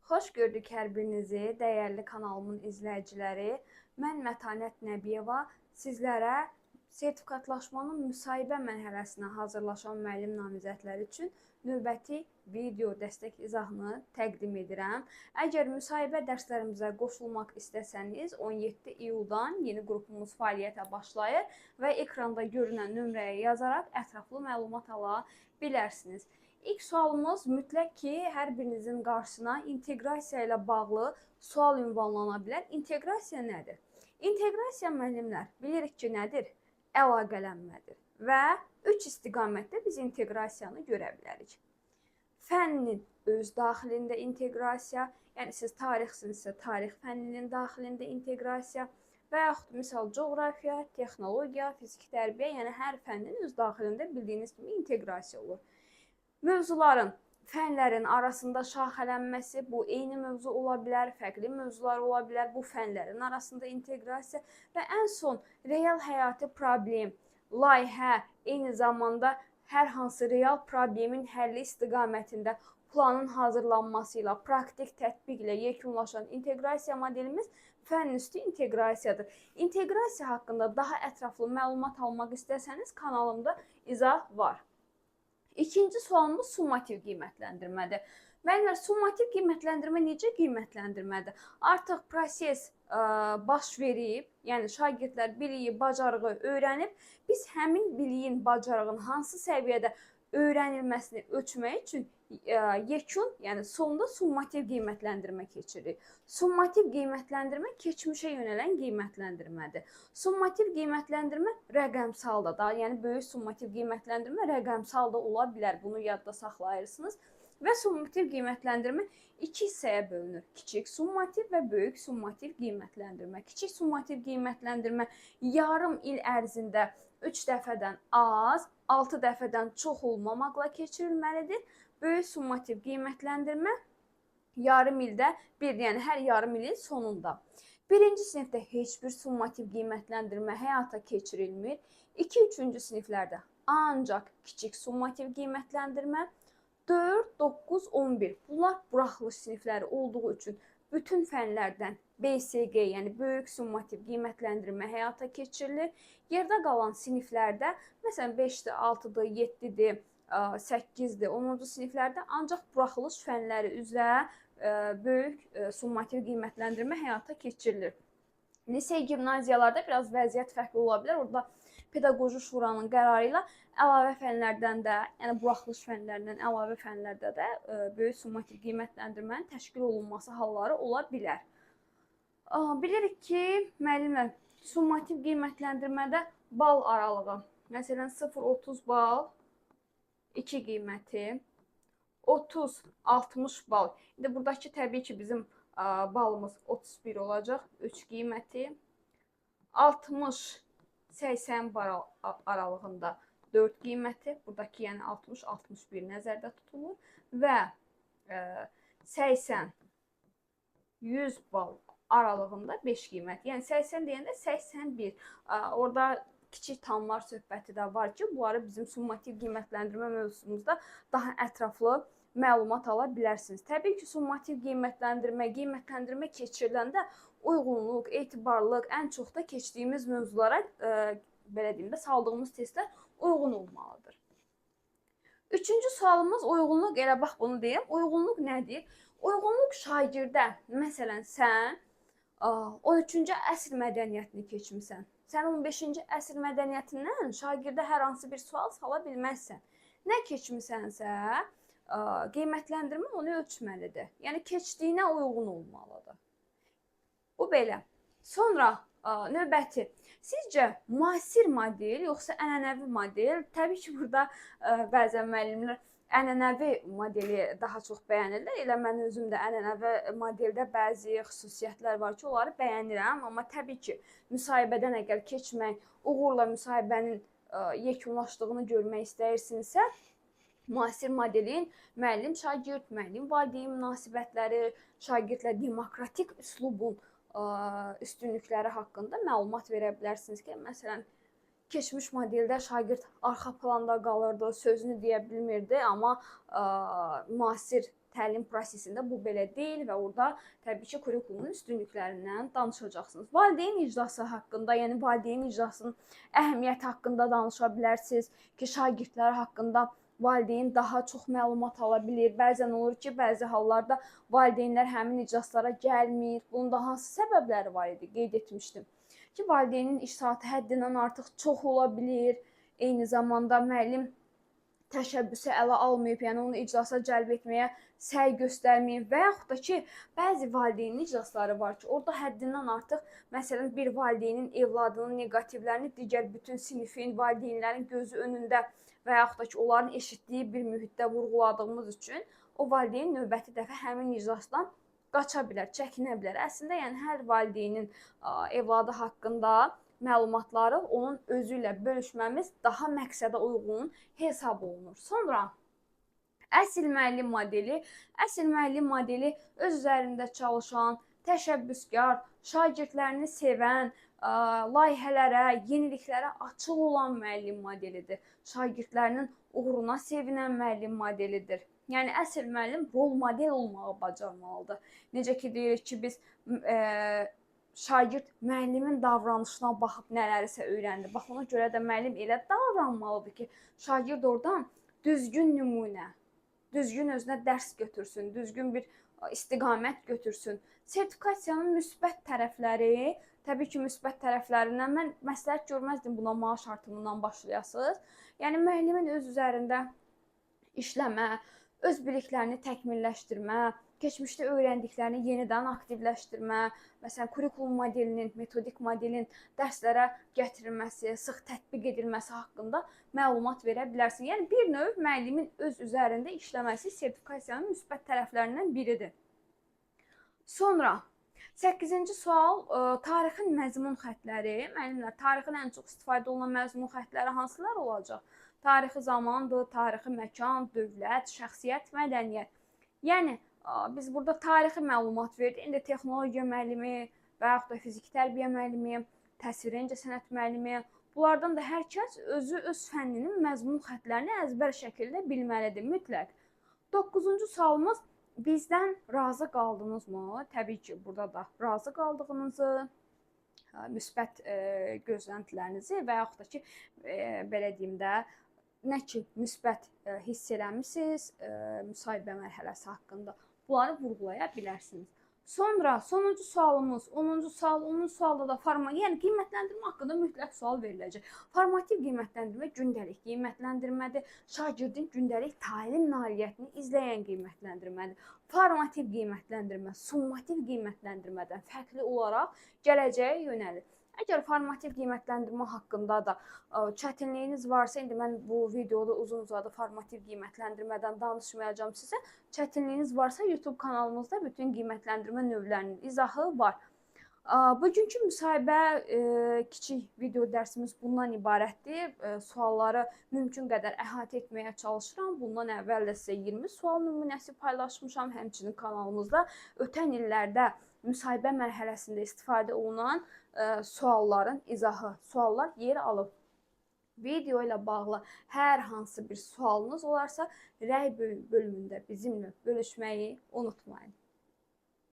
Xoş gördük hər birinizi, dəyərli kanalımın izləyiciləri. Mən Mətanət Nəbiyeva sizlərə sertifikatlaşmanın müsahibə mərhələsinə hazırlaşan müəllim namizədləri üçün növbəti video dəstək izahını təqdim edirəm. Əgər müsahibə dərslərimizə qoşulmaq istəsəniz, 17 iyuldan yeni qrupumuz fəaliyyətə başlayır və ekranda görünən nömrəyə yazaraq ətraflı məlumat ala bilərsiniz. İlk sualımız mütləq ki, hər birinizin qarşısına inteqrasiya ilə bağlı sual ünvanlana bilər. İnteqrasiya nədir? İnteqrasiya müəllimlər bilirik ki, nədir? Əlaqələnmədir və 3 istiqamətdə biz inteqrasiyanı görə bilərik. Fənnin öz daxilində inteqrasiya, yəni siz tarixsinizsə tarix fənninin daxilində inteqrasiya və yaxud misal coğrafiya, texnologiya, fiziki tərbiyə, yəni hər fənnin öz daxilində bildiyiniz kimi inteqrasiya olur. Mövzuların, fənlərin arasında şaxələnməsi, bu eyni mövzu ola bilər, fərqli mövzular ola bilər, bu fənlərin arasında inteqrasiya və ən son real həyati problem, layihə, eyni zamanda hər hansı real problemin həlli istiqamətində planın hazırlanması ilə, praktik tətbiq ilə yekunlaşan inteqrasiya modelimiz fənn üstü inteqrasiyadır. İnteqrasiya haqqında daha ətraflı məlumat almaq istəsəniz kanalımda izah var. İkinci sualımız summativ qiymətləndirmədir. Müəllimlər, summativ qiymətləndirmə necə qiymətləndirmədir? Artıq proses baş verib, yəni şagirdlər biliyi, bacarığı öyrənib, biz həmin biliyin, bacarığın hansı səviyyədə öyrənilməsini ölçmək üçün yekun, yəni sonda summativ qiymətləndirmə keçiririk. Summativ qiymətləndirmə keçmişə yönələn qiymətləndirmədir. Summativ qiymətləndirmə rəqəmsal da, yəni böyük summativ qiymətləndirmə rəqəmsal da ola bilər. Bunu yadda saxlayırsınız. Və summativ qiymətləndirmə iki hissəyə bölünür. Kiçik summativ və böyük summativ qiymətləndirmə. Kiçik summativ qiymətləndirmə yarım il ərzində 3 dəfədən az, 6 dəfədən çox olmamaqla keçirilməlidir. Böyük summativ qiymətləndirmə yarım ildə bir, yəni hər yarım ilin sonunda. Birinci sinifdə heç bir summativ qiymətləndirmə həyata keçirilmir. 2-3-cü siniflərdə ancaq kiçik summativ qiymətləndirmə, 4, 9, 11 bunlar buraxılış sinifləri olduğu üçün bütün fənlərdən BSG, yəni böyük summativ qiymətləndirmə həyata keçirilir. Yerdə qalan siniflərdə, məsələn 5-dir, 6-dır, 7-dir, 8-dir, 10-cu siniflərdə ancaq buraxılış fənləri üzrə böyük summativ qiymətləndirmə həyata keçirilir. Lisey, gimnaziyalarda biraz vəziyyət fərqli ola bilər. Orada pedaqoji şuranın qərarı ilə əlavə fənlərdən də, yəni buraxılış fənlərindən əlavə fənlərdə də böyük summativ qiymətləndirmənin təşkil olunması halları ola bilər. Bilirik ki, müəllimlər, summativ qiymətləndirmədə bal aralığı, məsələn 0-30 bal 2 qiyməti, 30-60 bal. İndi buradakı təbii ki, bizim balımız 31 olacaq, 3 qiyməti, 60-80 bal aralığında 4 qiyməti, buradakı yəni 60-61 nəzərdə tutulur və 80-100 bal aralığında 5 qiyməti. Yəni 80 deyəndə 81. Orada kiçik tamlar söhbəti də var ki, bunları bizim summativ qiymətləndirmə mövzusumuzda daha ətraflı məlumat ala bilərsiniz. Təbii ki, summativ qiymətləndirmə keçiriləndə uyğunluq, etibarlılıq ən çox da keçdiyimiz mövzulara, belə deyim də, saldığımız testlər uyğun olmalıdır. Üçüncü sualımız uyğunluq, elə bax bunu deyim. Uyğunluq nədir? Uyğunluq şagirdə, məsələn sən 13-cü əsr mədəniyyətini keçmisən. Sən 15-ci əsr mədəniyyətindən şagirdə hər hansı bir sual sala bilməzsən. Nə keçmisənsə, qiymətləndirmə onu ölçməlidir. Yəni keçdiyinə uyğun olmalıdır. Bu belə. Sonra növbəti. Sizcə müasir model yoxsa ənənəvi model? Təbii ki, burada bəzən müəllimlər ənənəvi modeli daha çox bəyənirlər. Elə mən özüm də ənənəvi modeldə bəzi xüsusiyyətlər var ki, onları bəyənirəm. Amma təbii ki, müsahibədən əgər keçmək, uğurla müsahibənin yekunlaşdığını görmək istəyirsinizsə, müasir modelin müəllim-şagird, müəllim-valideyn münasibətləri, şagirdlə demokratik üslubun üstünlükləri haqqında məlumat verə bilərsiniz ki, məsələn, keçmiş modeldə şagird arxa planda qalırdı, sözünü deyə bilmirdi, amma müasir təlim prosesində bu belə deyil və orada təbii ki, kurikulumun üstünlüklərindən danışacaqsınız. Valideyn icrası haqqında, yəni valideyn icrasının əhəmiyyəti haqqında danışa bilərsiniz ki, şagirdlər haqqında valideyn daha çox məlumat ala bilir. Bəzən olur ki, bəzi hallarda valideynlər həmin iclaslara gəlmir. Bunun da hansı səbəbləri var idi? Qeyd etmişdim ki, valideynin iş saatı həddindən artıq çox ola bilir. Eyni zamanda müəllim təşəbbüsü ələ almayıb, yəni onu iclasa cəlb etməyə səy göstərməyib və yaxud da ki, bəzi valideynin iclasları var ki, orada həddindən artıq, məsələn, bir valideynin evladının neqativlərini digər bütün sinifin, valideynlərin gözü önündə və yaxud da ki, onların eşitdiyi bir mühitdə vurğuladığımız üçün o valideyn növbəti dəfə həmin iclasdan qaça bilər, çəkinə bilər. Əslində, yəni hər valideynin evladı haqqında məlumatları onun özü ilə bölüşməmiz daha məqsədə uyğun hesab olunur. Sonra əsl müəllim modeli. Əsl müəllim modeli öz üzərində çalışan, təşəbbüskar, şagirdlərini sevən, layihələrə, yeniliklərə açıq olan müəllim modelidir. Şagirdlərinin uğruna sevinən müəllim modelidir. Yəni əsl müəllim rol model olmağı bacarmalıdır. Necə ki deyirik ki, biz şagird müəllimin davranışına baxıb nələrisə öyrənir. Bax, ona görə də müəllim elə davranmalıdır ki, şagird oradan düzgün nümunə, düzgün özünə dərs götürsün, düzgün bir istiqamət götürsün. Sertifikasiyanın müsbət tərəfləri, təbii ki, müsbət tərəflərindən mən məsləhət görməzdim buna maaş artımından başlayasınız. Yəni, müəllimin öz üzərində işləmə, öz biliklərini təkmilləşdirmə, keçmişdə öyrəndiklərini yenidən aktivləşdirmə, məsələn, kurikulum modelinin, metodik modelin dərslərə gətirilməsi, sıx tətbiq edilməsi haqqında məlumat verə bilərsin. Yəni, bir növ müəllimin öz üzərində işləməsi sertifikasiyanın müsbət tərəflərindən biridir. Sonra, 8-ci sual, tarixin məzmun xətləri. Müəllimlər, tarixin ən çox istifadə olunan məzmun xətləri hansılar olacaq? Tarixi zamandır, tarixi məkan, dövlət, şəxsiyyət, mədəniyyət. Yəni, biz burada tarixi məlumat verdik. İndi texnologiya müəllimi və yaxud da fiziki tərbiyə müəllimi, təsviri incəsənət müəllimi, bunlardan da hər kəs özü öz fənninin məzmun xətlərini əzbər şəkildə bilməlidir, mütləq. 9-cu sualımız, bizdən razı qaldınızmı? Təbii ki, burada da razı qaldığınızı, müsbət gözləntilərinizi və yaxud da ki, belə deyim də, nə ki, müsbət hiss eləmişsiniz müsahibə mərhələsi haqqında, bunları vurğulaya bilərsiniz. Sonra, sonuncu sualımız, 10-cu sual, 10-cu sualda da yəni qiymətləndirmə haqqında mütləq sual veriləcək. Formativ qiymətləndirmə gündəlik qiymətləndirmədir. Şagirdin gündəlik təlim nailiyyətini izləyən qiymətləndirmədir. Formativ qiymətləndirmə, summativ qiymətləndirmədən fərqli olaraq gələcəyə yönəlir. Əgər formativ qiymətləndirmə haqqında da çətinliyiniz varsa, indi mən bu videoda uzun-uzadı formativ qiymətləndirmədən danışmayacağım sizə. Çətinliyiniz varsa, YouTube kanalımızda bütün qiymətləndirmə növlərinin izahı var. Bugünkü müsahibə kiçik video dərsimiz bundan ibarətdir. Sualları mümkün qədər əhatə etməyə çalışıram. Bundan əvvəl də sizə 20 sual nümunəsi paylaşmışam. Həmçinin kanalımızda ötən illərdə müsahibə mərhələsində istifadə olunan sualların izahı, suallar yer alıb. Video ilə bağlı hər hansı bir sualınız olarsa, rəy bölümündə bizimlə bölüşməyi unutmayın.